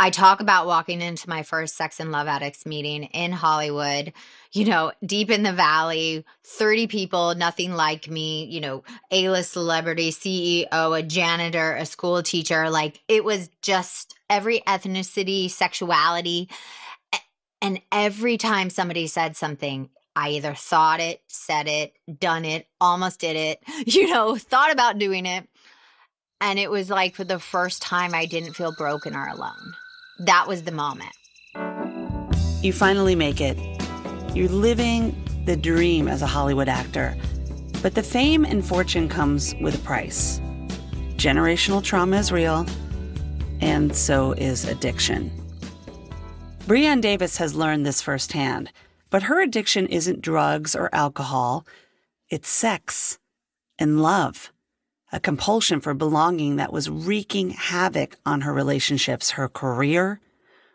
I talk about walking into my first sex and love addicts meeting in Hollywood, deep in the valley, 30 people, nothing like me, A-list celebrity, CEO, a janitor, a school teacher. Like, it was just every ethnicity, sexuality. And every time somebody said something, I either thought it, said it, done it, almost did it, thought about doing it. And it was like for the first time I didn't feel broken or alone. That was the moment. You finally make it. You're living the dream as a Hollywood actor. But the fame and fortune comes with a price. Generational trauma is real, and so is addiction. Brianne Davis has learned this firsthand, but her addiction isn't drugs or alcohol. It's sex and love. A compulsion for belonging that was wreaking havoc on her relationships, her career,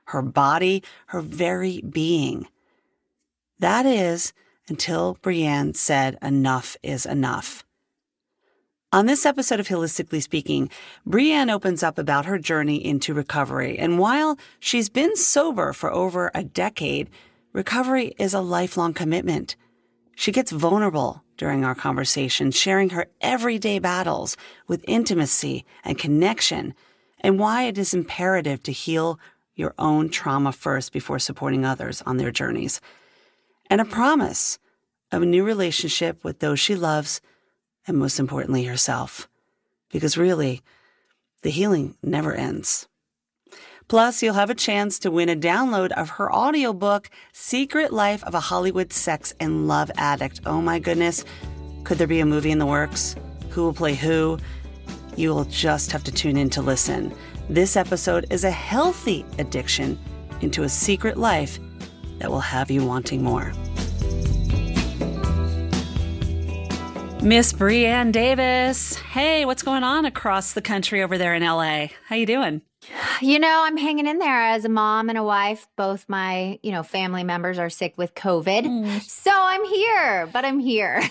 her body, her very being. That is until Brianne said enough is enough. On this episode of HIListically Speaking, Brianne opens up about her journey into recovery. And while she's been sober for over a decade, recovery is a lifelong commitment. She gets vulnerable during our conversation, sharing her everyday battles with intimacy and connection, and why it is imperative to heal your own trauma first before supporting others on their journeys. And a promise of a new relationship with those she loves, and most importantly, herself. Because really, the healing never ends. Plus, you'll have a chance to win a download of her audiobook, Secret Life of a Hollywood Sex and Love Addict. Oh my goodness. Could there be a movie in the works? Who will play who? You will just have to tune in to listen. This episode is a healthy addiction into a secret life that will have you wanting more. Miss Brianne Davis. Hey, what's going on across the country over there in LA? How you doing? I'm hanging in there as a mom and a wife. Both my, family members are sick with COVID. So I'm here, but I'm here.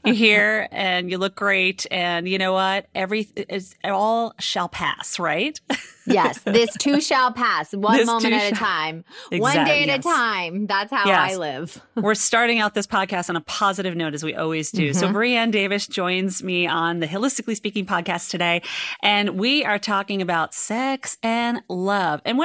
You're here and you look great. And you know what? It all shall pass, right? Yes, this too shall pass. One moment at a time. Exactly, one day at a time. That's how I live. We're starting out this podcast on a positive note, as we always do. So Brianne Davis joins me on the HIListically Speaking podcast today. And we are talking about sex and love. And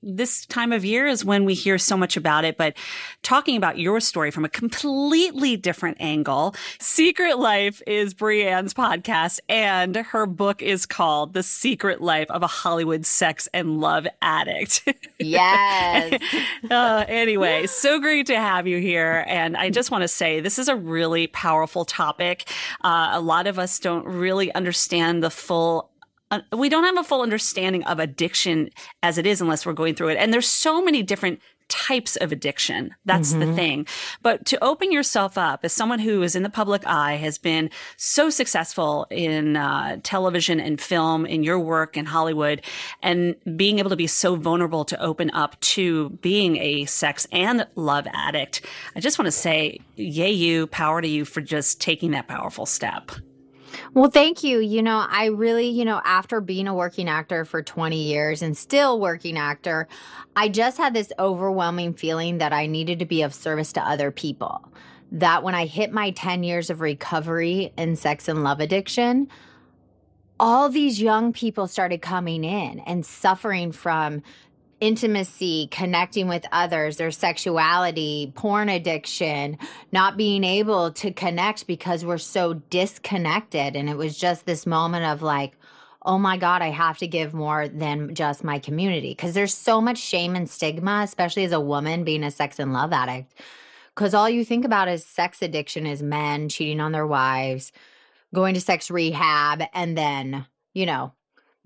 this time of year is when we hear so much about it. But talking about your story from a completely different angle, Secret Life is Brianne's podcast. And her book is called The Secret Life of a Hollywood Sex and Love Addict. Yes. Anyway, so great to have you here. And I just want to say this is a really powerful topic. A lot of us don't really understand we don't have a full understanding of addiction as it is unless we're going through it. And there's so many different types of addiction. That's the thing. But to open yourself up as someone who is in the public eye, has been so successful in television and film, in your work in Hollywood, and being able to be so vulnerable to open up to being a sex and love addict, I just want to say, yay you, power to you for just taking that powerful step. Well, thank you. I really, after being a working actor for 20 years and still working actor, I just had this overwhelming feeling that I needed to be of service to other people. That when I hit my 10 years of recovery in sex and love addiction, all these young people started coming in and suffering from intimacy, connecting with others, their sexuality, porn addiction, not being able to connect because we're so disconnected. And it was just this moment of like, oh my God, I have to give more than just my community. Because there's so much shame and stigma, especially as a woman being a sex and love addict. Because all you think about is sex addiction is men cheating on their wives, going to sex rehab, and then,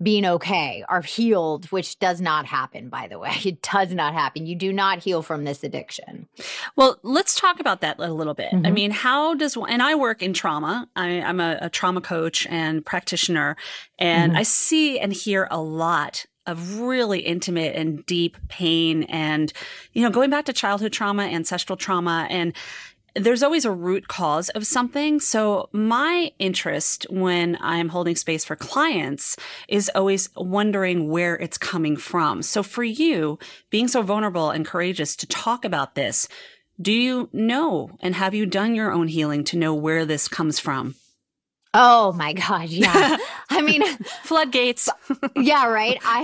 being okay or healed, which does not happen, by the way. It does not happen. You do not heal from this addiction. Well, let's talk about that a little bit. I mean, and I work in trauma. I'm a trauma coach and practitioner, and I see and hear a lot of really intimate and deep pain and, going back to childhood trauma, ancestral trauma, and there's always a root cause of something. So my interest when I'm holding space for clients is always wondering where it's coming from. So for you, being so vulnerable and courageous to talk about this, do you know and have you done your own healing to know where this comes from? Oh my God. Yeah. I mean, floodgates. Yeah, right. I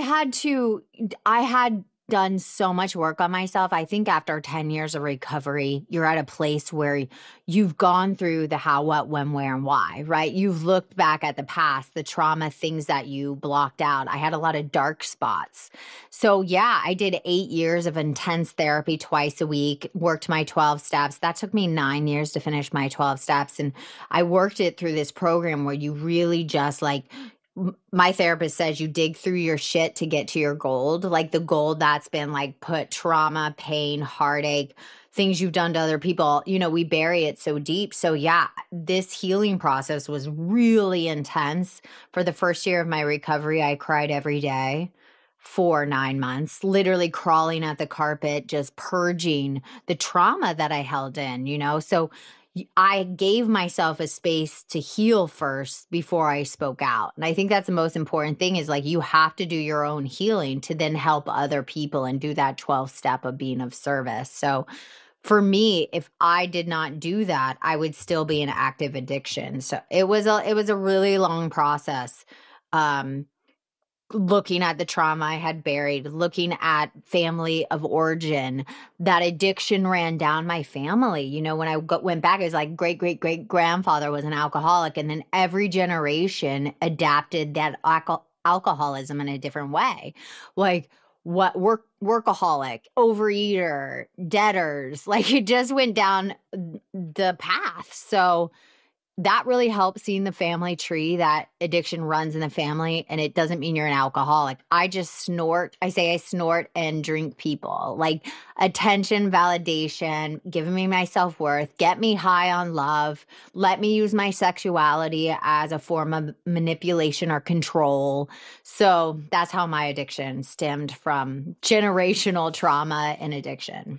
had done so much work on myself. I think after 10 years of recovery, you're at a place where you've gone through the how, what, when, where, and why, right? You've looked back at the past, the trauma, things that you blocked out. I had a lot of dark spots. So yeah, I did 8 years of intense therapy twice a week, worked my 12 steps. That took me 9 years to finish my 12 steps. And I worked it through this program where you really just my therapist says you dig through your shit to get to your gold, like the gold that's been put trauma, pain, heartache, things you've done to other people, we bury it so deep. So yeah, this healing process was really intense. For the first year of my recovery, I cried every day for 9 months, literally crawling at the carpet, just purging the trauma that I held in, So I gave myself a space to heal first before I spoke out. And I think that's the most important thing is you have to do your own healing to then help other people and do that 12th step of being of service. So for me, if I did not do that, I would still be in active addiction. So it was a really long process. Looking at the trauma I had buried, looking at family of origin, that addiction ran down my family. When I went back, it was great grandfather was an alcoholic. And then every generation adapted that alcoholism in a different way. Workaholic, overeater, debtors, it just went down the path. So that really helps seeing the family tree that addiction runs in the family. And it doesn't mean you're an alcoholic. I just snort. I say I snort and drink people. Attention, validation, giving me my self-worth, get me high on love, let me use my sexuality as a form of manipulation or control. So that's how my addiction stemmed from generational trauma and addiction.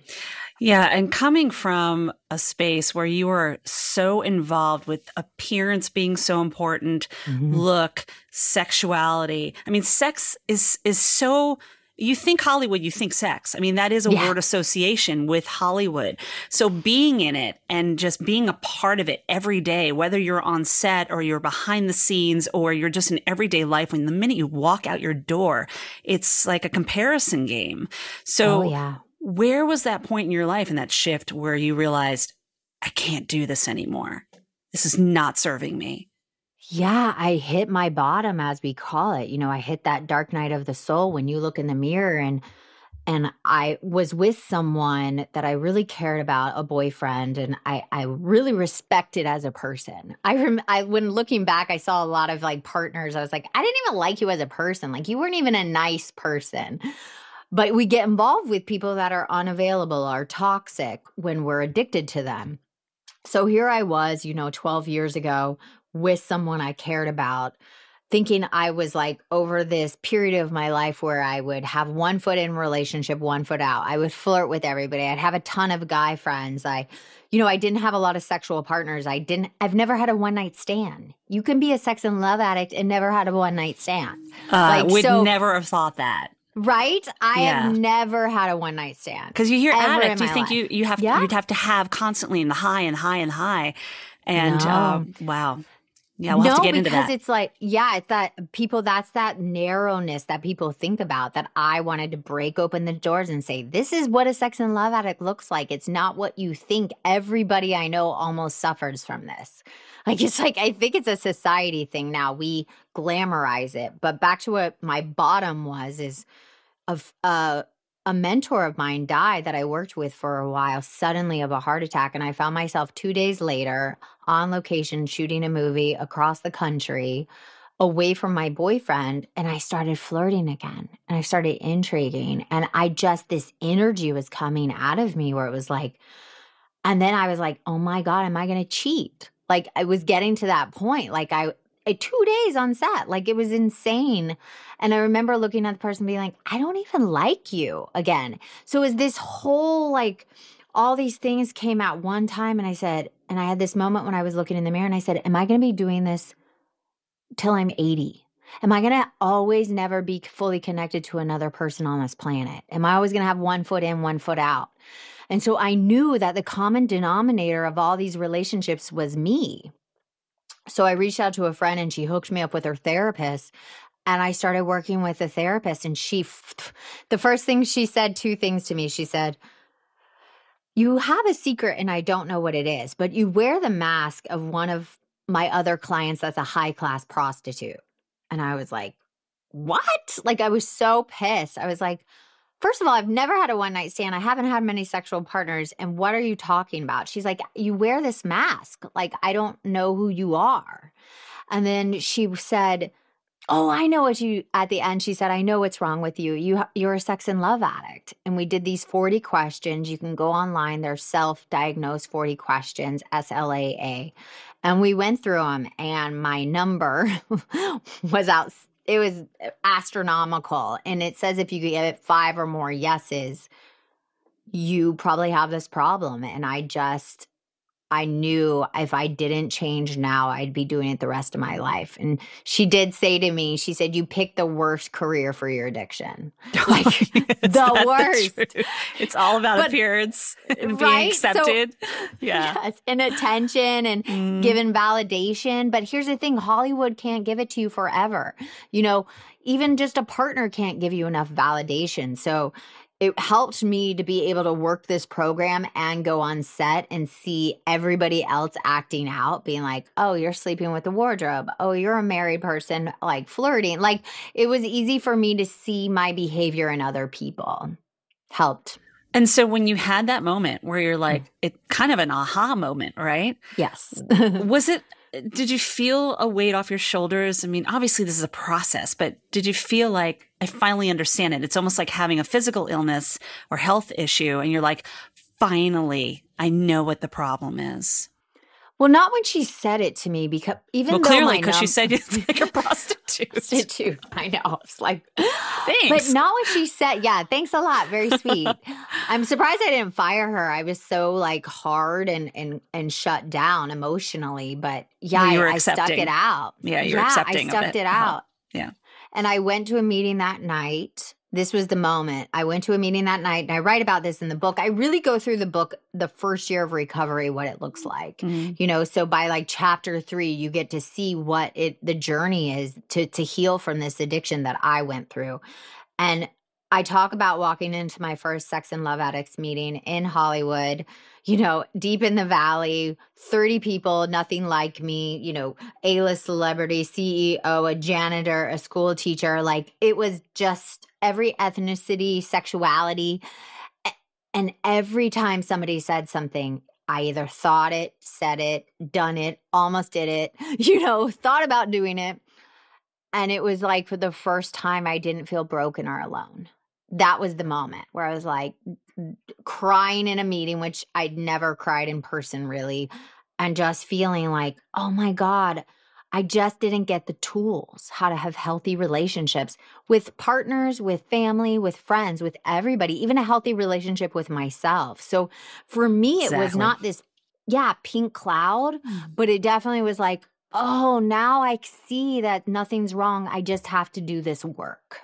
Yeah. And coming from a space where you are so involved with appearance being so important, look, sexuality. I mean, sex is so, you think Hollywood, you think sex. I mean, that is a word association with Hollywood. So being in it and just being a part of it every day, whether you're on set or you're behind the scenes or you're just in everyday life, when the minute you walk out your door, it's like a comparison game. So where was that point in your life and that shift where you realized, I can't do this anymore? This is not serving me. Yeah, I hit my bottom, as we call it. I hit that dark night of the soul when you look in the mirror, and I was with someone that I really cared about, a boyfriend, and I really respected as a person. When looking back, I saw a lot of partners. I was like, I didn't even like you as a person. You weren't even a nice person. But we get involved with people that are unavailable, are toxic when we're addicted to them. So here I was, 12 years ago with someone I cared about, thinking I was over this period of my life where I would have 1 foot in relationship, 1 foot out. I would flirt with everybody. I'd have a ton of guy friends. I didn't have a lot of sexual partners. I've never had a one night stand. You can be a sex and love addict and never had a one night stand. Would never have thought that. Right? I have never had a one night stand. Because you hear addict, you think you'd have to have constantly in the high and high and high. And wow. Yeah, we'll have to get into that. Because it's that people, that's that narrowness that people think about, that I wanted to break open the doors and say, this is what a sex and love addict looks like. It's not what you think. Everybody I know almost suffers from this. I think it's a society thing now. We glamorize it. But back to what my bottom was is a mentor of mine died that I worked with for a while, suddenly of a heart attack. And I found myself 2 days later on location shooting a movie across the country away from my boyfriend. And I started flirting again and I started intriguing. And this energy was coming out of me where it was and then I was like, oh my God, am I going to cheat? I was getting to that point. 2 days on set, it was insane. And I remember looking at the person being like, I don't even like you again. So it was this whole all these things came at one time, and I said, and I had this moment when I was looking in the mirror, and I said, am I going to be doing this till I'm 80? Am I going to always never be fully connected to another person on this planet? Am I always going to have one foot in, one foot out? And so I knew that the common denominator of all these relationships was me. So I reached out to a friend, and she hooked me up with her therapist, and I started working with a therapist. And the first thing she said, two things to me. She said, you have a secret and I don't know what it is, but you wear the mask of one of my other clients that's a high-class prostitute. And I was like, what? Like, I was so pissed. I was like, first of all, I've never had a one-night stand. I haven't had many sexual partners. And what are you talking about? She's like, you wear this mask. Like, I don't know who you are. And then she said, oh, I know what you, at the end, she said, I know what's wrong with you. You're a sex and love addict. And we did these 40 questions. You can go online. They're self-diagnosed 40 questions, SLAA. And we went through them, and my number was out. It was astronomical. And it says if you get 5 or more yeses, you probably have this problem. And I knew if I didn't change now, I'd be doing it the rest of my life. And she did say to me, she said, you picked the worst career for your addiction. Like, the worst. It's all about appearance and being accepted. So, yes, and attention and given validation. But here's the thing, Hollywood can't give it to you forever. You know, even just a partner can't give you enough validation. So it helped me to be able to work this program and go on set and see everybody else acting out, being like, oh, you're sleeping with the wardrobe. Oh, you're a married person, like flirting. Like, it was easy for me to see my behavior in other people. Helped. And so when you had that moment where you're like, it kind of an aha moment, right? Yes. Did you feel a weight off your shoulders? I mean, obviously this is a process, but did you feel like, I finally understand it? It's almost like having a physical illness or health issue, and you're like, finally, I know what the problem is. Well, not when she said it to me, because clearly, because she said it's like a prostitute. I know. It's like, thanks. But not when she said, yeah, thanks a lot. Very sweet. I'm surprised I didn't fire her. I was so like hard and shut down emotionally. But yeah, I stuck it out. Yeah, you're accepting. I stuck it out. Yeah. And I went to a meeting that night. This was the moment. I went to a meeting that night, and I write about this in the book. I really go through the book, the first year of recovery, what it looks like. Mm-hmm. You know, so by like chapter 3, you get to see what the journey is to heal from this addiction that I went through. And I talk about walking into my first sex and love addicts meeting in Hollywood, you know, deep in the valley, 30 people, nothing like me, you know, A-list celebrity, CEO, a janitor, a school teacher. Like, it was just every ethnicity, sexuality. And every time somebody said something, I either thought it, said it, done it, almost did it, you know, thought about doing it. And it was like, for the first time, I didn't feel broken or alone. That was the moment where I was like crying in a meeting, which I'd never cried in person really, and just feeling like, oh my God, I just didn't get the tools how to have healthy relationships with partners, with family, with friends, with everybody, even a healthy relationship with myself. So for me, it was not this, pink cloud, but it definitely was like, oh, now I see that nothing's wrong. I just have to do this work.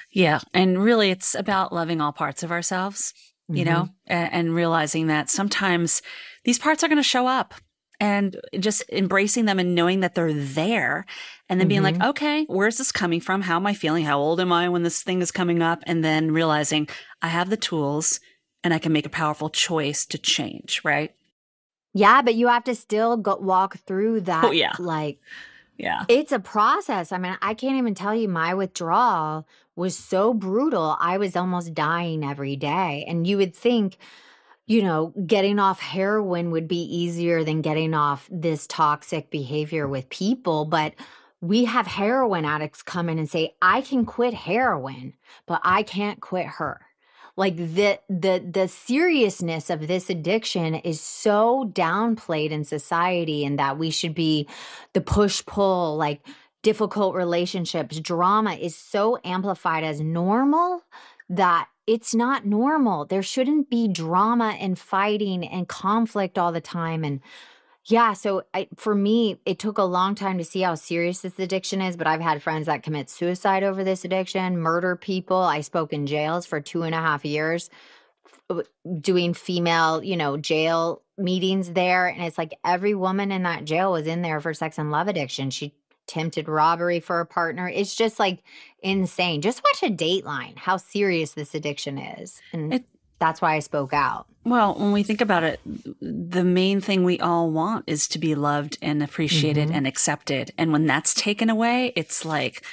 Yeah. And really, it's about loving all parts of ourselves, you know, and realizing that sometimes these parts are going to show up, and just embracing them and knowing that they're there, and then being like, okay, where's this coming from? How am I feeling? How old am I when this thing is coming up? And then realizing I have the tools and I can make a powerful choice to change, right? Yeah, but you have to still walk through that. Oh, yeah. Like, yeah, it's a process. I mean, I can't even tell you, my withdrawal was so brutal. I was almost dying every day. And you would think, you know, getting off heroin would be easier than getting off this toxic behavior with people. But we have heroin addicts come in and say, I can quit heroin, but I can't quit her. Like, the seriousness of this addiction is so downplayed in society, and that we should be the push-pull, like difficult relationships, drama is so amplified as normal that it's not normal. There shouldn't be drama and fighting and conflict all the time. And yeah, so for me, it took a long time to see how serious this addiction is, but I've had friends that commit suicide over this addiction, murder people. I spoke in jails for 2.5 years doing female, jail meetings there. And it's like every woman in that jail was in there for sex and love addiction. She attempted robbery for a partner. It's just like insane. Just watch a Dateline, how serious this addiction is. And that's why I spoke out. Well, when we think about it, the main thing we all want is to be loved and appreciated and accepted. And when that's taken away, it's like,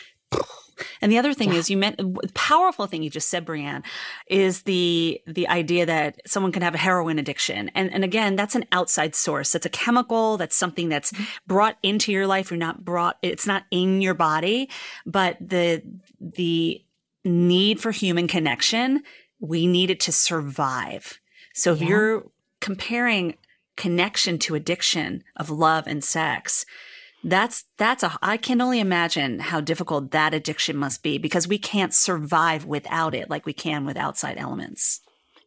and the other thing is the powerful thing you just said, Brianne, is the idea that someone can have a heroin addiction. And again, that's an outside source. That's a chemical. That's something that's brought into your life. It's not in your body, but the need for human connection, we need it to survive. So if you're comparing connection to addiction of love and sex, I can only imagine how difficult that addiction must be, because we can't survive without it like we can with outside elements.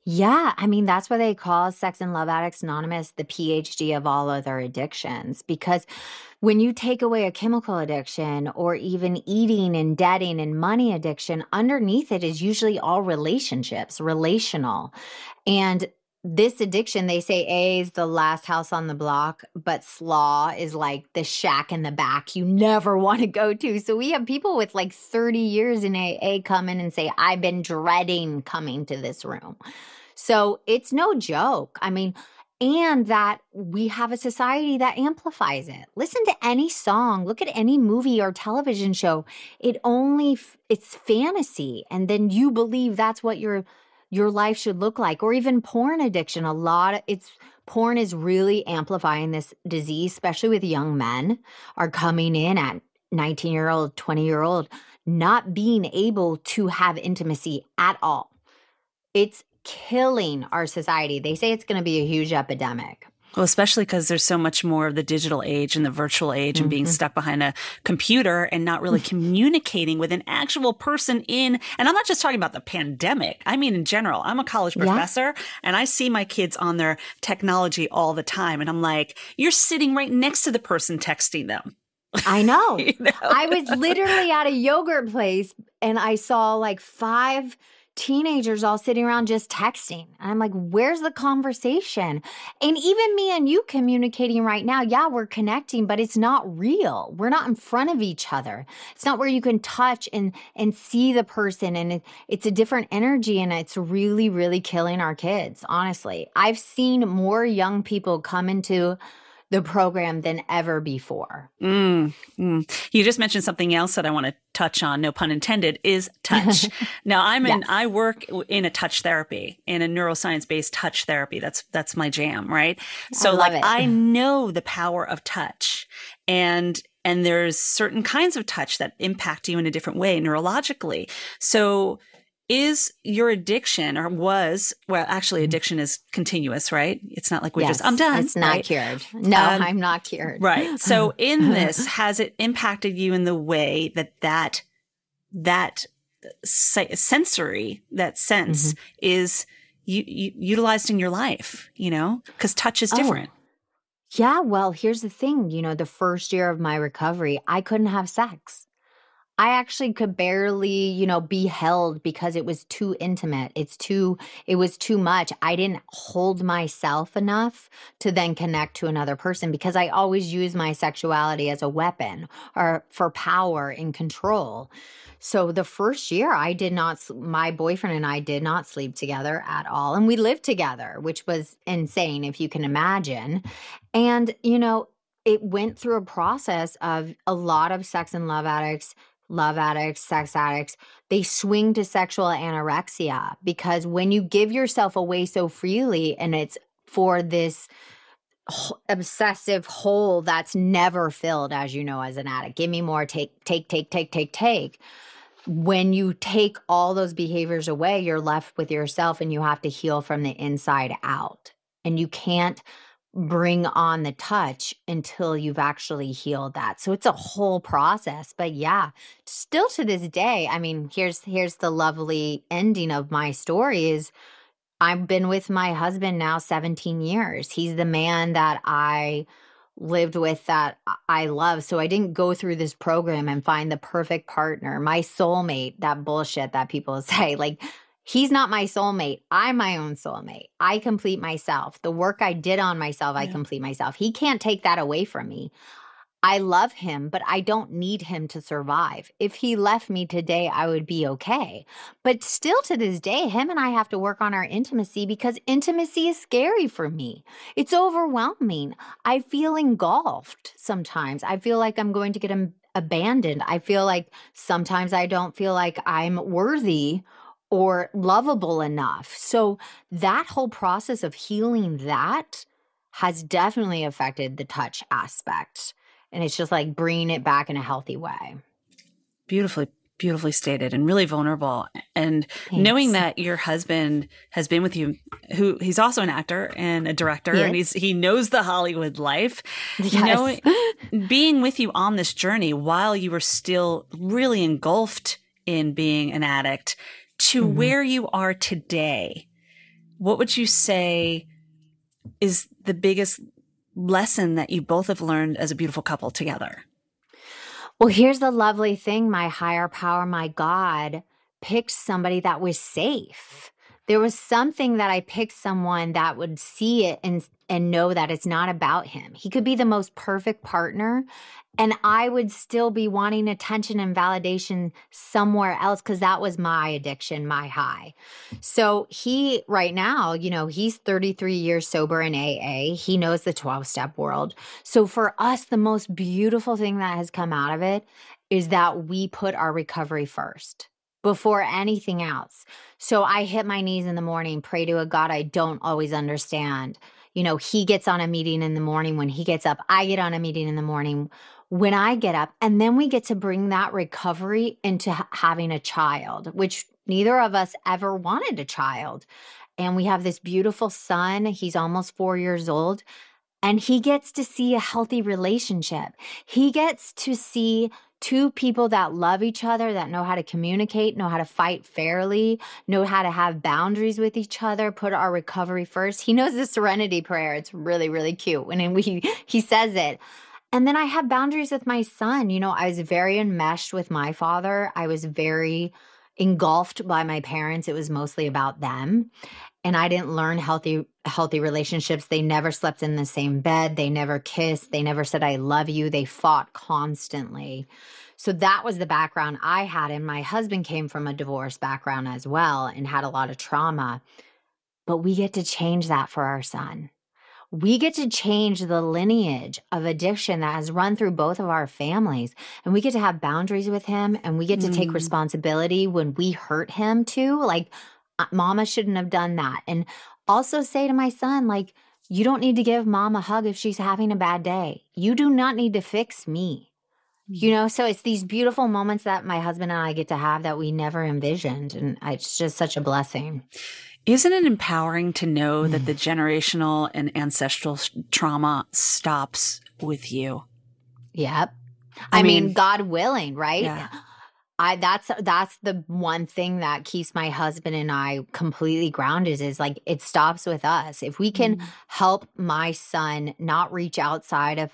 Yeah. I mean, that's why they call Sex and Love Addicts Anonymous the PhD of all other addictions, because when you take away a chemical addiction or even eating and debting and money addiction, underneath it is usually all relationships, relational. And this addiction, they say A is the last house on the block, but slaw is like the shack in the back you never want to go to. So we have people with like 30 years in AA come in and say, I've been dreading coming to this room. So it's no joke. I mean, and that we have a society that amplifies it. Listen to any song, look at any movie or television show. It's fantasy. And then you believe that's what your life should look like. Or even porn addiction. Porn is really amplifying this disease, especially with young men are coming in at 19-year-old, 20-year-old, not being able to have intimacy at all. It's killing our society. They say it's going to be a huge epidemic. Well, especially because there's so much more of the digital age and the virtual age and being stuck behind a computer and not really communicating with an actual person and I'm not just talking about the pandemic. I mean, in general, I'm a college professor and I see my kids on their technology all the time. And I'm like, you're sitting right next to the person texting them. I know. I was literally at a yogurt place and I saw like 5 teenagers all sitting around just texting. And I'm like, where's the conversation? And even me and you communicating right now, we're connecting, but it's not real. We're not in front of each other. It's not where you can touch and see the person. And it's a different energy and it's really, really killing our kids, honestly. I've seen more young people come into the program than ever before. You just mentioned something else that I want to touch on, no pun intended, is touch. Now, I work in a touch therapy, in a neuroscience-based touch therapy. That's my jam, right? So I know the power of touch, and there's certain kinds of touch that impact you in a different way neurologically. So is your addiction addiction is continuous, right? It's not like I'm done. It's not cured. No, I'm not cured. Right. So in this, has it impacted you in the way that sensory, that sense is utilized in your life, because touch is different. Yeah. Well, here's the thing, the first year of my recovery, I couldn't have sex. I actually could barely, be held because it was too intimate. It was too much. I didn't hold myself enough to then connect to another person because I always use my sexuality as a weapon or for power and control. So the first year my boyfriend and I did not sleep together at all. And we lived together, which was insane if you can imagine. And, it went through a process of a lot of sex and love addicts, sex addicts, they swing to sexual anorexia because when you give yourself away so freely and it's for this obsessive hole that's never filled, as you know, as an addict, give me more, take. When you take all those behaviors away, you're left with yourself and you have to heal from the inside out. And you can't bring on the touch until you've actually healed that. So it's a whole process. But yeah, still to this day, I mean, here's the lovely ending of my story is I've been with my husband now 17 years. He's the man that I lived with that I love. So I didn't go through this program and find the perfect partner, my soulmate, that bullshit that people say. Like, he's not my soulmate. I'm my own soulmate. I complete myself. The work I did on myself, I complete myself. He can't take that away from me. I love him, but I don't need him to survive. If he left me today, I would be okay. But still to this day, him and I have to work on our intimacy because intimacy is scary for me. It's overwhelming. I feel engulfed sometimes. I feel like I'm going to get abandoned. I feel like sometimes I don't feel like I'm worthy or lovable enough. So that whole process of healing that has definitely affected the touch aspect. And it's just like bringing it back in a healthy way. Beautifully stated and really vulnerable. And Thanks. Knowing that your husband has been with you, he's also an actor and a director, and he knows the Hollywood life. Yes. Being with you on this journey while you were still really engulfed in being an addict to where you are today, what would you say is the biggest lesson that you both have learned as a beautiful couple together? Well, here's the lovely thing. My higher power, my God, picked somebody that was safe. There was something that I picked someone that would see it and know that it's not about him. He could be the most perfect partner, and I would still be wanting attention and validation somewhere else because that was my addiction, my high. So he, right now, he's 33 years sober in AA. He knows the 12-step world. So for us, the most beautiful thing that has come out of it is that we put our recovery first before anything else. So I hit my knees in the morning, pray to a God I don't always understand. He gets on a meeting in the morning. When he gets up, I get on a meeting in the morning when I get up. And then we get to bring that recovery into having a child, which neither of us ever wanted a child. And we have this beautiful son. He's almost 4 years old. And he gets to see a healthy relationship. He gets to see two people that love each other, that know how to communicate, know how to fight fairly, know how to have boundaries with each other, put our recovery first. He knows the serenity prayer. It's really, really cute when he says it. And then I have boundaries with my son. I was very enmeshed with my father. I was very engulfed by my parents. It was mostly about them. And I didn't learn healthy relationships. They never slept in the same bed. They never kissed. They never said, I love you. They fought constantly. So that was the background I had. And my husband came from a divorce background as well and had a lot of trauma. But we get to change that for our son. We get to change the lineage of addiction that has run through both of our families. And we get to have boundaries with him. And we get to take responsibility when we hurt him too. Like, Mama shouldn't have done that. And also say to my son, like, you don't need to give Mom a hug if she's having a bad day. You do not need to fix me. So it's these beautiful moments that my husband and I get to have that we never envisioned. And it's just such a blessing. Isn't it empowering to know that the generational and ancestral trauma stops with you? Yep. I mean, God willing, right? Yeah. That's the one thing that keeps my husband and I completely grounded is like it stops with us. If we can help my son not reach outside of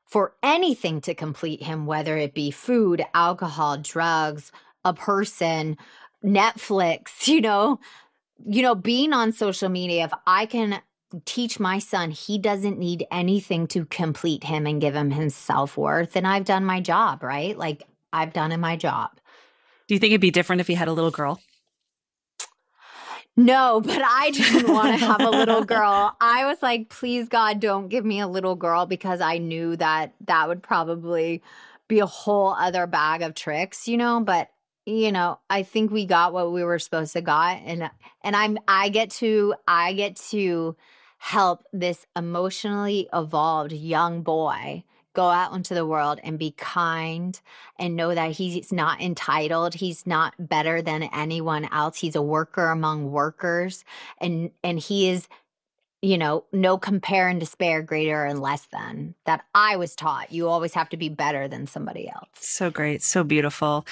for anything to complete him, whether it be food, alcohol, drugs, a person, Netflix, being on social media, if I can teach my son he doesn't need anything to complete him and give him his self-worth, then I've done my job, right? Like I've done my job. Do you think it'd be different if you had a little girl? No, but I didn't want to have a little girl. I was like, please, God, don't give me a little girl because I knew that would probably be a whole other bag of tricks, But, I think we got what we were supposed to got. And I get to help this emotionally evolved young boy go out into the world and be kind and know that he's not entitled. He's not better than anyone else. He's a worker among workers. And he is, no compare and despair, greater and less than, that I was taught. You always have to be better than somebody else. So great. So beautiful.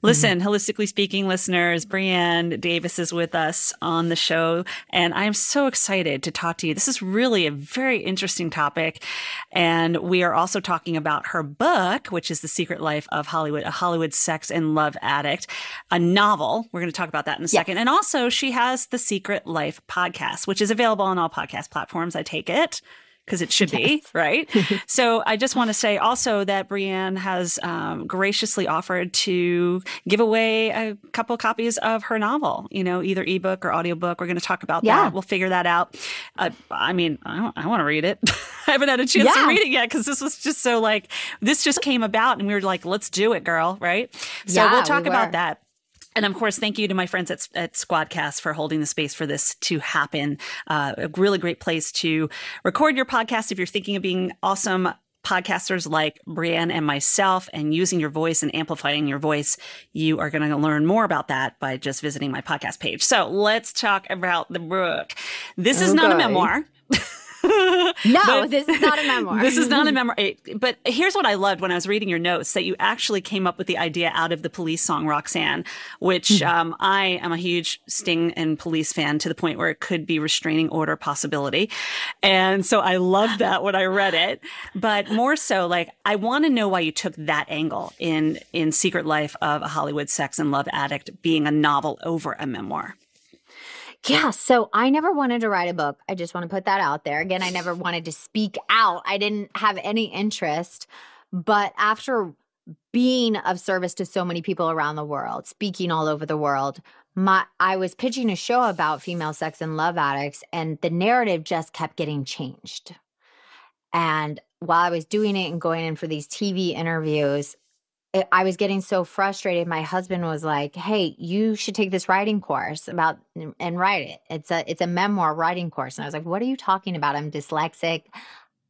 Listen, Holistically Speaking listeners, Brianne Davis is with us on the show, and I am so excited to talk to you. This is really a very interesting topic. And we are also talking about her book, which is The Secret Life of Hollywood, a Hollywood sex and love addict, a novel. We're going to talk about that in a second. And also she has the Secret Life podcast, which is available on all podcast platforms, I take it, because it should be, right? So I just want to say also that Brianne has graciously offered to give away a couple copies of her novel, either ebook or audiobook. We're going to talk about that. We'll figure that out. I want to read it. I haven't had a chance to read it yet because this was just so this just came about and we were like, let's do it, girl, right? So we'll talk about that. And of course, thank you to my friends at Squadcast for holding the space for this to happen. A really great place to record your podcast if you're thinking of being awesome podcasters like Brianne and myself and using your voice and amplifying your voice. You are going to learn more about that by just visiting my podcast page. So let's talk about the book. This is not a memoir. This is not a memoir. This is not a memoir. But here's what I loved when I was reading your notes, that you actually came up with the idea out of the Police song Roxanne, which I am a huge Sting and Police fan to the point where it could be restraining order possibility. And so I loved that when I read it. But more so, I want to know why you took that angle in Secret Life of a Hollywood Sex and Love Addict being a novel over a memoir. Yeah, so I never wanted to write a book. I just want to put that out there. Again, I never wanted to speak out. I didn't have any interest. But after being of service to so many people around the world, speaking all over the world, I was pitching a show about female sex and love addicts, and the narrative just kept getting changed. And while I was doing it and going in for these TV interviews, I was getting so frustrated. My husband was like, hey, you should take this writing course and write it. It's a memoir writing course. And I was like, what are you talking about? I'm dyslexic.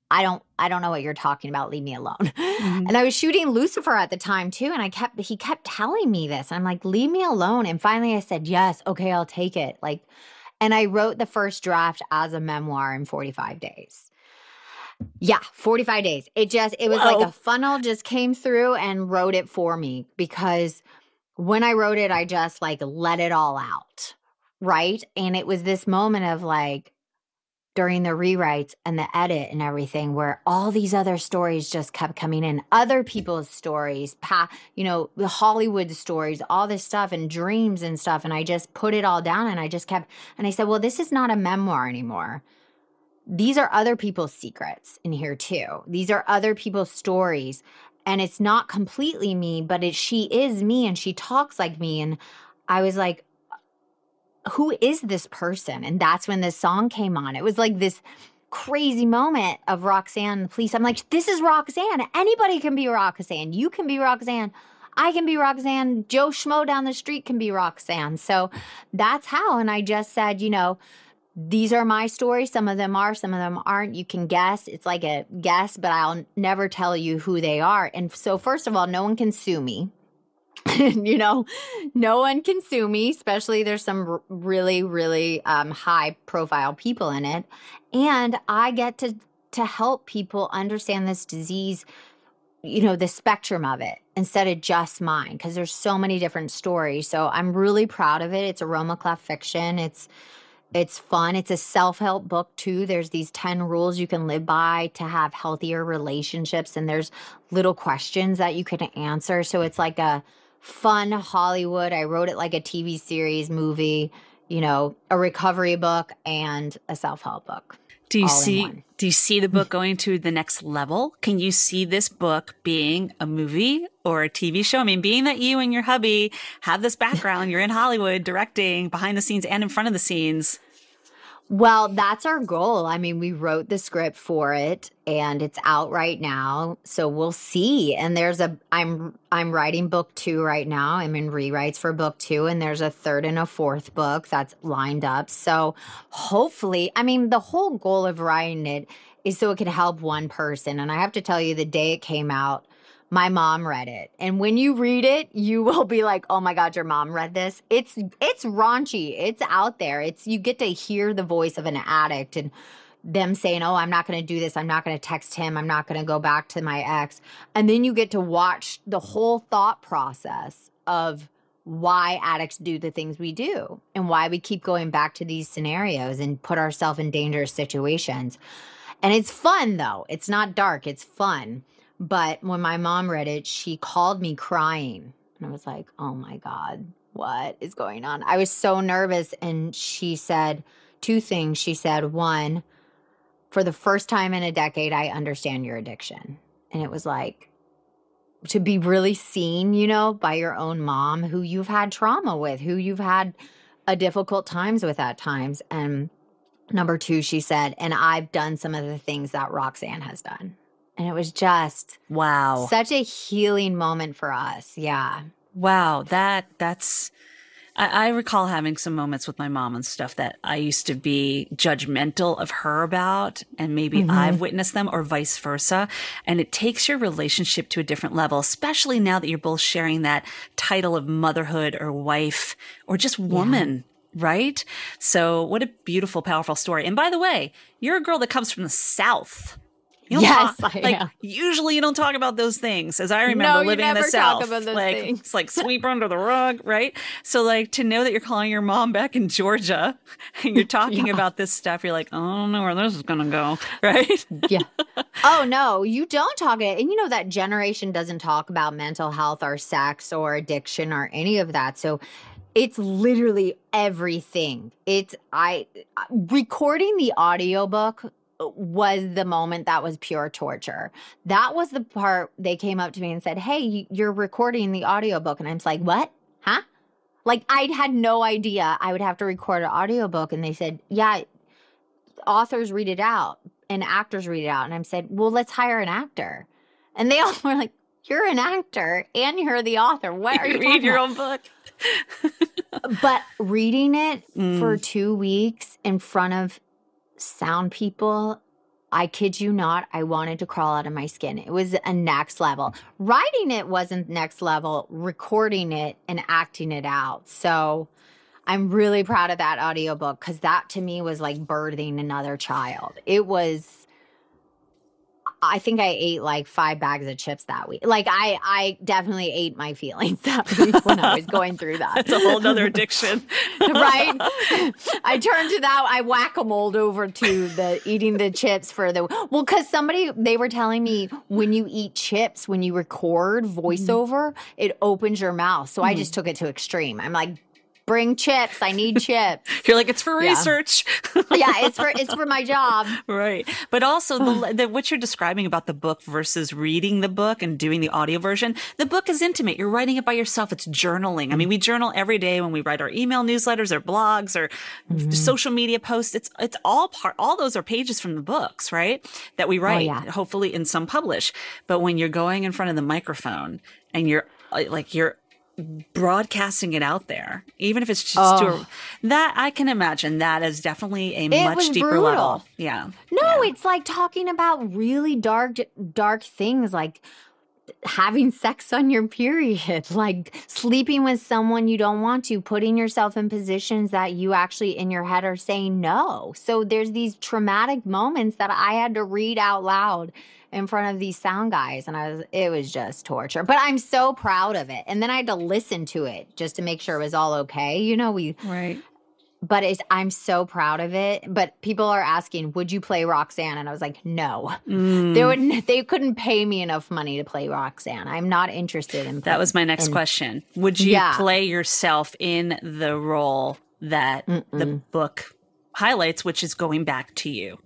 I don't know what you're talking about. Leave me alone. And I was shooting Lucifer at the time too. And he kept telling me this. I'm like, leave me alone. And finally I said, yes, okay, I'll take it. And I wrote the first draft as a memoir in 45 days. Yeah, 45 days. It was like a funnel just came through and wrote it for me, because when I wrote it, I just let it all out, right? And it was this moment of during the rewrites and the edit and everything where all these other stories just kept coming in, other people's stories, the Hollywood stories, all this stuff and dreams and stuff. And I just put it all down and I said, well, this is not a memoir anymore. These are other people's secrets in here too. These are other people's stories. And it's not completely me, but she is me and she talks like me. And I was like, who is this person? And that's when this song came on. It was this crazy moment of Roxanne the Police. I'm like, this is Roxanne. Anybody can be Roxanne. You can be Roxanne. I can be Roxanne. Joe Schmo down the street can be Roxanne. So that's how. And I just said, these are my stories. Some of them are, some of them aren't. You can guess. It's like a guess, but I'll never tell you who they are. And so first of all, no one can sue me. No one can sue me, especially there's some really, really high profile people in it. And I get to help people understand this disease, the spectrum of it instead of just mine, because there's so many different stories. So I'm really proud of it. It's Aroma Clef fiction. It's fun. It's a self-help book too. There's these 10 rules you can live by to have healthier relationships. And there's little questions that you can answer. So it's like a fun Hollywood. I wrote it like a TV series, movie, a recovery book and a self-help book. Do you see the book going to the next level? Can you see this book being a movie or a TV show? I mean, being that you and your hubby have this background, you're in Hollywood directing behind the scenes and in front of the scenes. Well, that's our goal. I mean, we wrote the script for it and it's out right now. So we'll see. And I'm writing book 2 right now. I'm in rewrites for book 2 and there's a 3rd and a 4th book that's lined up. So hopefully, the whole goal of writing it is so it can help one person. And I have to tell you, the day it came out, my mom read it. And when you read it, you will be like, oh my God, your mom read this. It's raunchy. It's out there. You get to hear the voice of an addict and them saying, oh, I'm not going to do this. I'm not going to text him. I'm not going to go back to my ex. And then you get to watch the whole thought process of why addicts do the things we do and why we keep going back to these scenarios and put ourselves in dangerous situations. And it's fun, though. It's not dark. It's fun. But when my mom read it, she called me crying. And I was like, oh, my God, what is going on? I was so nervous. And she said 2 things. She said, 1, for the first time in a decade, I understand your addiction. And it was like to be really seen, by your own mom who you've had trauma with, who you've had a difficult times with at times. And number 2, she said, and I've done some of the things that Roxanne has done. And it was just such a healing moment for us. Yeah. Wow. That's I recall having some moments with my mom and stuff that I used to be judgmental of her about, and maybe I've witnessed them or vice versa. And it takes your relationship to a different level, especially now that you're both sharing that title of motherhood or wife or just woman. Yeah. Right? So what a beautiful, powerful story. And by the way, you're a girl that comes from the South. Usually you don't talk about those things. As I remember living in the South, talk about those things. It's like sweep under the rug, right? So like to know that you're calling your mom back in Georgia and you're talking about this stuff, you're like, oh, I don't know where this is going to go, right? Yeah. Oh, no, you don't talk it. And that generation doesn't talk about mental health or sex or addiction or any of that. So it's literally everything. Recording the audiobook was the moment that was pure torture. That was the part they came up to me and said, hey, you're recording the audiobook. And I'm like, what? Huh? Like I had no idea I would have to record an audiobook. And they said, yeah, authors read it out and actors read it out. And I said, well, let's hire an actor. And they all were like, you're an actor and you're the author. What are you read your own book? But reading it for 2 weeks in front of sound people, I kid you not, I wanted to crawl out of my skin. It was a next level. Writing it wasn't next level. Recording it and acting it out. So I'm really proud of that audiobook because that to me was like birthing another child. It was, I think I ate like 5 bags of chips that week. Like I definitely ate my feelings that week when I was going through that. That's a whole nother addiction. Right? I turned to that. I whack-a-moled over to the eating the chips because they were telling me when you eat chips, when you record voiceover, it opens your mouth. So I just took it to extreme. I'm like, bring chips. I need chips. You're like, it's for research. Yeah, it's for my job. Right. But also what you're describing about the book versus reading the book and doing the audio version, the book is intimate. You're writing it by yourself. It's journaling. I mean, we journal every day when we write our email newsletters or blogs or social media posts. It's all those are pages from the books, right? That we write, hopefully in some publish. But when you're going in front of the microphone and you're broadcasting it out there, even if it's just that I can imagine that is definitely a much deeper brutal. level. Yeah. No, it's like talking about really dark things like having sex on your period, like sleeping with someone you don't want to, putting yourself in positions that you actually in your head are saying no. So there's these traumatic moments that I had to read out loud in front of these sound guys, and it was just torture. But I'm so proud of it. And then I had to listen to it just to make sure it was all okay. Right. But I'm so proud of it. But people are asking, would you play Roxanne? And I was like, no. They couldn't pay me enough money to play Roxanne. I'm not interested in that was my next question. Would you play yourself in the role that the book highlights, which is going back to you?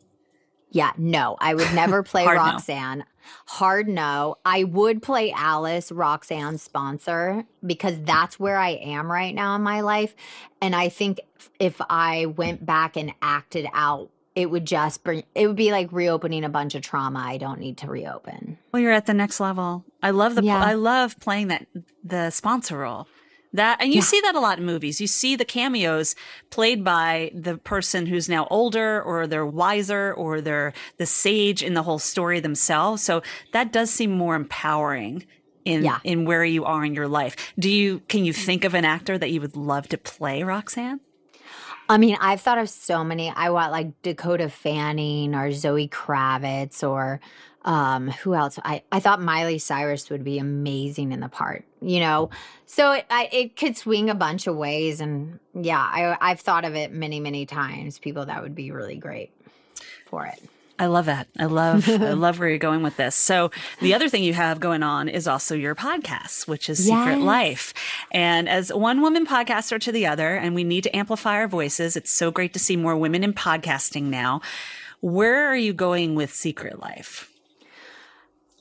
Yeah, no. I would never play Roxanne. No. Hard no. I would play Alice, Roxanne's sponsor, because that's where I am right now in my life. And I think if I went back and acted out, it would be like reopening a bunch of trauma I don't need to reopen. Well, you're at the next level. I love playing the sponsor role. You see that a lot in movies. You see the cameos played by the person who's now older, or they're wiser, or they're the sage in the whole story themselves. So that does seem more empowering in where you are in your life. Can you think of an actor that you would love to play Roxanne? I mean, I've thought of so many. I want like Dakota Fanning or Zoe Kravitz or who else? I thought Miley Cyrus would be amazing in the part, you know? So it could swing a bunch of ways. And yeah, I've thought of it many, many times, people that would be really great for it. I love that. I love where you're going with this. So the other thing you have going on is also your podcast, which is Secret Life. And as one woman podcaster to the other, and we need to amplify our voices. It's so great to see more women in podcasting now. Where are you going with Secret Life?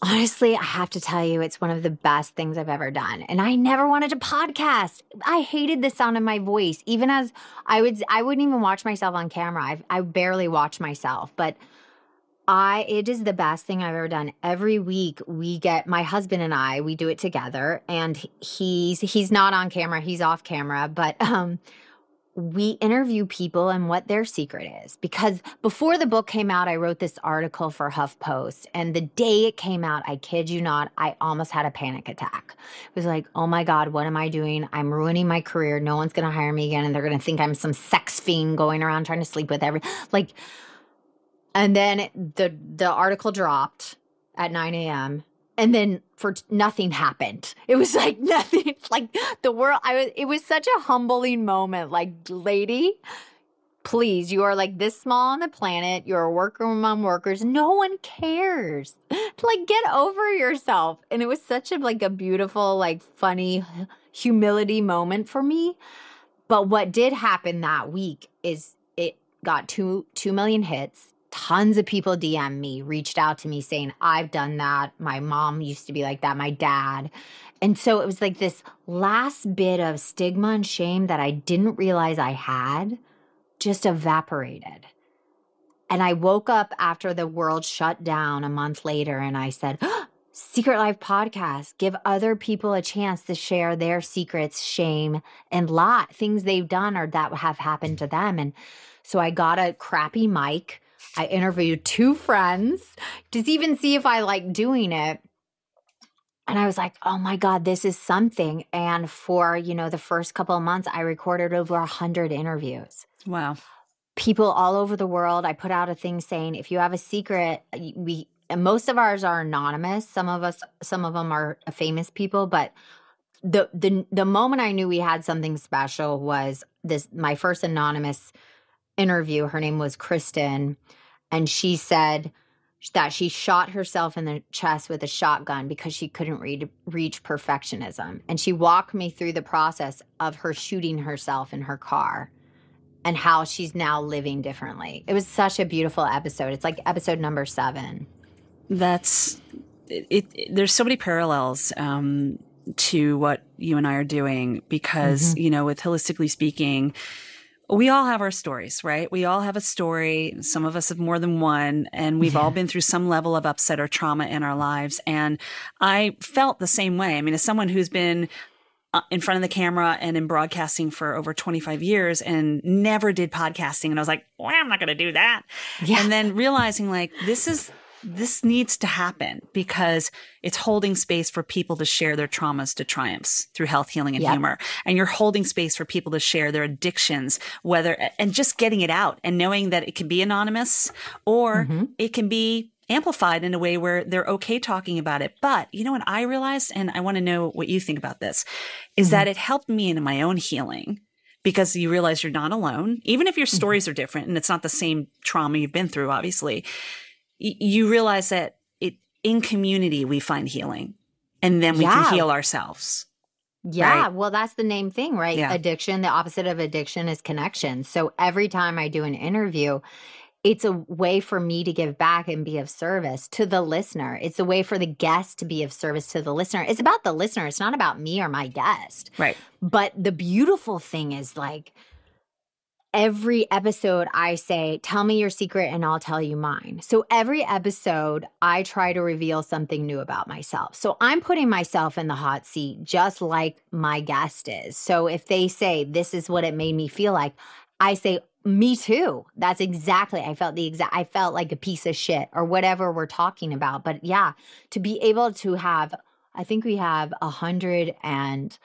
Honestly, I have to tell you, it's one of the best things I've ever done. And I never wanted to podcast. I hated the sound of my voice. Even as I wouldn't even watch myself on camera. I barely watch myself, but it is the best thing I've ever done. Every week my husband and I, we do it together, and he's not on camera, he's off camera, but we interview people and what their secret is. Because before the book came out, I wrote this article for HuffPost, and the day it came out, I kid you not, I almost had a panic attack. It was like, oh my God, what am I doing? I'm ruining my career. No one's going to hire me again, and they're going to think I'm some sex fiend going around trying to sleep with and then the article dropped at 9 a.m. And then nothing happened. It was like nothing, like the world. It was such a humbling moment. Like, lady, please, you are like this small on the planet. You're a worker among workers. No one cares. Like, get over yourself. And it was such a beautiful, like, funny humility moment for me. But what did happen that week is it got 2 million hits. Tons of people DM me, reached out to me saying, I've done that. My mom used to be like that, my dad. And so it was like this last bit of stigma and shame that I didn't realize I had just evaporated. And I woke up after the world shut down a month later and I said, Secret Life podcast, give other people a chance to share their secrets, shame, and things they've done or that have happened to them. And so I got a crappy mic. I interviewed 2 friends to even see if I like doing it. And I was like, oh my God, this is something. And for, the first couple of months, I recorded over 100 interviews. Wow. People all over the world. I put out a thing saying, if you have a secret, and most of ours are anonymous. Some of them are famous people, but the moment I knew we had something special was my first anonymous interview. Her name was Kristen, and she said that she shot herself in the chest with a shotgun because she couldn't reach perfectionism. And she walked me through the process of her shooting herself in her car and how she's now living differently. It was such a beautiful episode. It's like episode number 7. There's so many parallels to what you and I are doing because, with Holistically Speaking, we all have our stories, right? We all have a story. Some of us have more than one, and we've all been through some level of upset or trauma in our lives. And I felt the same way. I mean, as someone who's been in front of the camera and in broadcasting for over 25 years and never did podcasting. And I was like, well, I'm not going to do that. Yeah. And then realizing like, this needs to happen because it's holding space for people to share their traumas to triumphs through health, healing, and humor. And you're holding space for people to share their addictions, and just getting it out and knowing that it can be anonymous or it can be amplified in a way where they're okay talking about it. But you know what I realized, and I want to know what you think about this, is that it helped me in my own healing. Because you realize you're not alone, even if your stories are different and it's not the same trauma you've been through, obviously. You realize that in community, we find healing and then we can heal ourselves. Yeah. Right? Well, that's the name thing, right? Yeah. Addiction, the opposite of addiction is connection. So every time I do an interview, it's a way for me to give back and be of service to the listener. It's a way for the guest to be of service to the listener. It's about the listener. It's not about me or my guest. Right. But the beautiful thing is like, every episode I say, tell me your secret and I'll tell you mine. So every episode I try to reveal something new about myself. So I'm putting myself in the hot seat just like my guest is. So if they say, this is what it made me feel like, I say, me too. That's exactly, I felt like a piece of shit or whatever we're talking about. But yeah, to be able to have, I think we have 100 and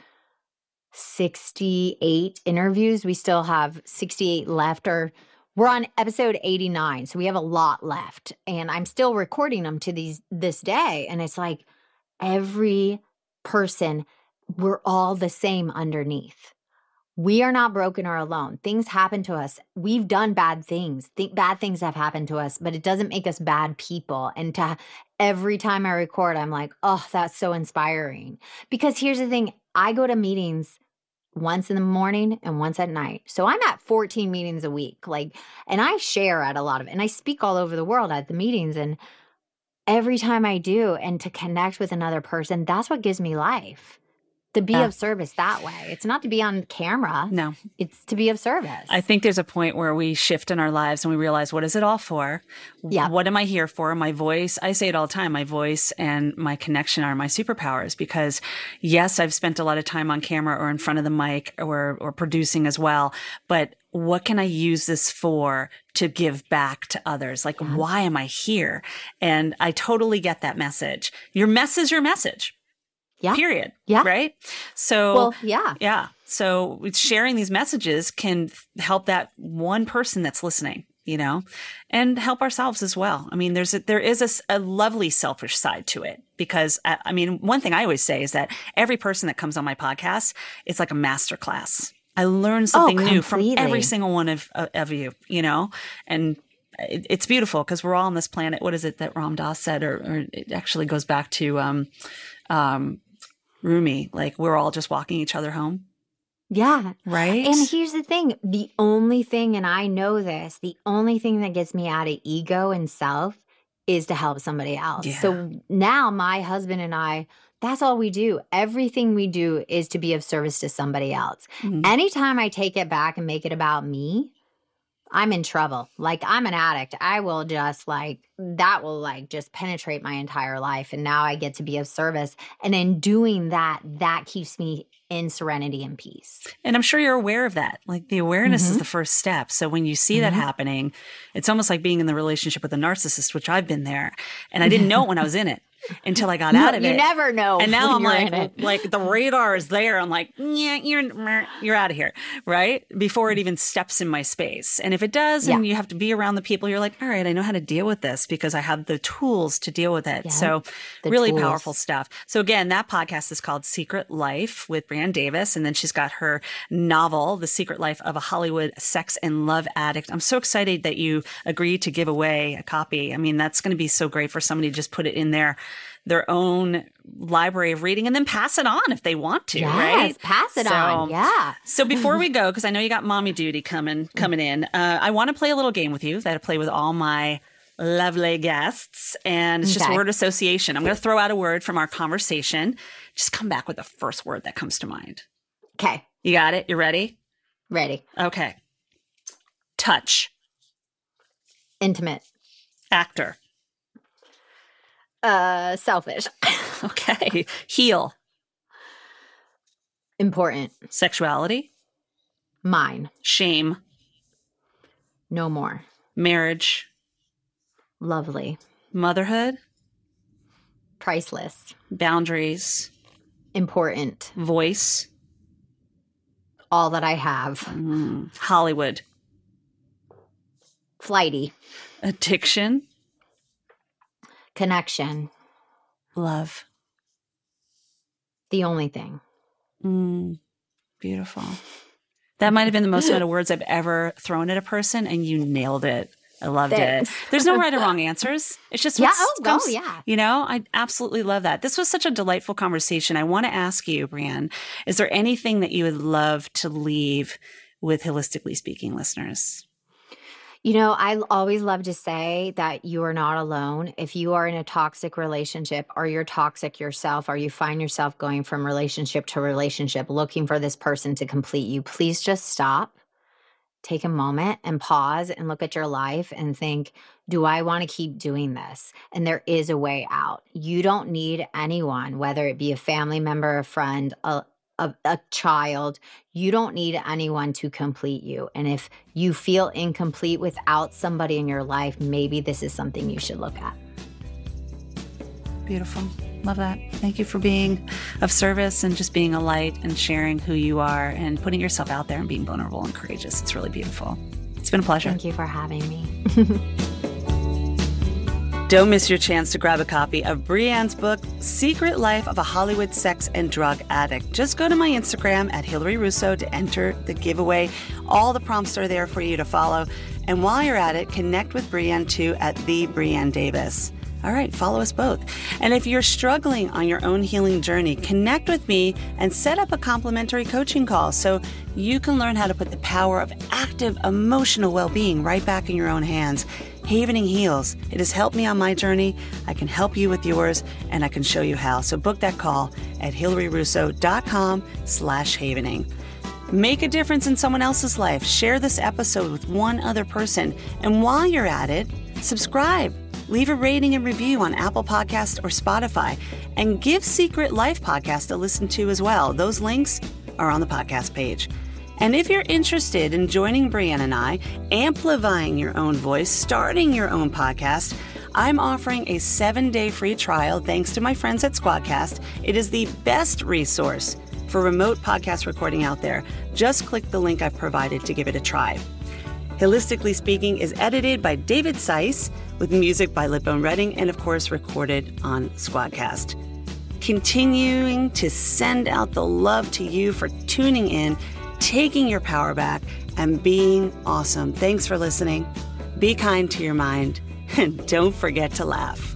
68 interviews. We still have 68 left, or we're on episode 89. So we have a lot left, and I'm still recording them to this day. And it's like every person, we're all the same underneath. We are not broken or alone. Things happen to us. We've done bad things. Bad things have happened to us, but it doesn't make us bad people. And every time I record, I'm like, oh, that's so inspiring. Because here's the thing. I go to meetings once in the morning and once at night. So I'm at 14 meetings a week. And I share at a lot of it. And I speak all over the world at the meetings. And every time I do, and to connect with another person, that's what gives me life. To be of service that way. It's not to be on camera. No. It's to be of service. I think there's a point where we shift in our lives and we realize, what is it all for? Yeah. What am I here for? My voice, I say it all the time, my voice and my connection are my superpowers, because yes, I've spent a lot of time on camera or in front of the mic or producing as well. But what can I use this for to give back to others? Like, why am I here? And I totally get that message. Your mess is your message. Yeah. Period. Yeah. Right. So, well, yeah. Yeah. So sharing these messages can help that one person that's listening, and help ourselves as well. I mean, there is a lovely selfish side to it, because one thing I always say is that every person that comes on my podcast, it's like a master class. I learn something new from every single one of you, and it's beautiful because we're all on this planet. What is it that Ram Dass said, or it actually goes back to, Rumi, like we're all just walking each other home. Yeah. Right. And here's the thing. The only thing, and I know this, the only thing that gets me out of ego and self is to help somebody else. Yeah. So now my husband and I, that's all we do. Everything we do is to be of service to somebody else. Mm-hmm. Anytime I take it back and make it about me, I'm in trouble. Like, I'm an addict. I will just that will just penetrate my entire life. And now I get to be of service. And in doing that, that keeps me in serenity and peace. And I'm sure you're aware of that. Like, the awareness is the first step. So when you see that happening, it's almost like being in the relationship with a narcissist, which I've been there. And I didn't know it when I was in it until I got out of it. You never know. And now I'm like the radar is there. I'm like, yeah, you're out of here, right? Before it even steps in my space. And if it does, and you have to be around the people, you're like, all right, I know how to deal with this because I have the tools to deal with it. Yeah, so really powerful stuff. So again, that podcast is called Secret Life with Brianne Davis. And then she's got her novel, The Secret Life of a Hollywood Sex and Love Addict. I'm so excited that you agreed to give away a copy. I mean, that's going to be so great for somebody to just put it in their own library of reading and then pass it on if they want to, right? Yes, pass it on. Yeah. So before we go, because I know you got mommy duty coming in, I want to play a little game with you that I play with all my lovely guests. And it's just word association. I'm going to throw out a word from our conversation. Just come back with the first word that comes to mind. Okay. You got it? You ready? Ready. Okay. Touch. Intimate. Actor. Selfish. Okay. Heal. Important. Sexuality. Mine. Shame. No more. Marriage. Lovely. Motherhood. Priceless. Boundaries. Important. Voice. All that I have. Hollywood. Flighty. Addiction. Connection. Love. The only thing. Beautiful. That might have been the most amount of words I've ever thrown at a person, and you nailed it. I loved it. There's no right or wrong answers. It's just yeah. I absolutely love that. This was such a delightful conversation. I want to ask you, Brianne, is there anything that you would love to leave with Holistically Speaking listeners? I always love to say that you are not alone. If you are in a toxic relationship, or you're toxic yourself, or you find yourself going from relationship to relationship looking for this person to complete you, please just stop, take a moment and pause and look at your life and think, do I want to keep doing this? And there is a way out. You don't need anyone, whether it be a family member, a friend, a child. You don't need anyone to complete you. And if you feel incomplete without somebody in your life, maybe this is something you should look at. Beautiful. Love that. Thank you for being of service and just being a light and sharing who you are and putting yourself out there and being vulnerable and courageous. It's really beautiful. It's been a pleasure. Thank you for having me. Don't miss your chance to grab a copy of Brianne's book, Secret Life of a Hollywood Sex and Drug Addict. Just go to my Instagram at Hilary Russo to enter the giveaway. All the prompts are there for you to follow. And while you're at it, connect with Brianne too at the Brianne Davis. All right, follow us both. And if you're struggling on your own healing journey, connect with me and set up a complimentary coaching call so you can learn how to put the power of active emotional well-being right back in your own hands. Havening heals. It has helped me on my journey. I can help you with yours, and I can show you how. So book that call at hilaryrusso.com/havening. Make a difference in someone else's life. Share this episode with one other person. And while you're at it, subscribe. Leave a rating and review on Apple Podcasts or Spotify, and give Secret Life Podcast a listen to as well. Those links are on the podcast page. And if you're interested in joining Brianne and I, amplifying your own voice, starting your own podcast, I'm offering a 7-day free trial thanks to my friends at Squadcast. It is the best resource for remote podcast recording out there. Just click the link I've provided to give it a try. HIListically Speaking is edited by David Seiss, with music by Lipbone Redding, and of course recorded on Squadcast. Continuing to send out the love to you for tuning in, taking your power back, and being awesome. Thanks for listening. Be kind to your mind, and don't forget to laugh.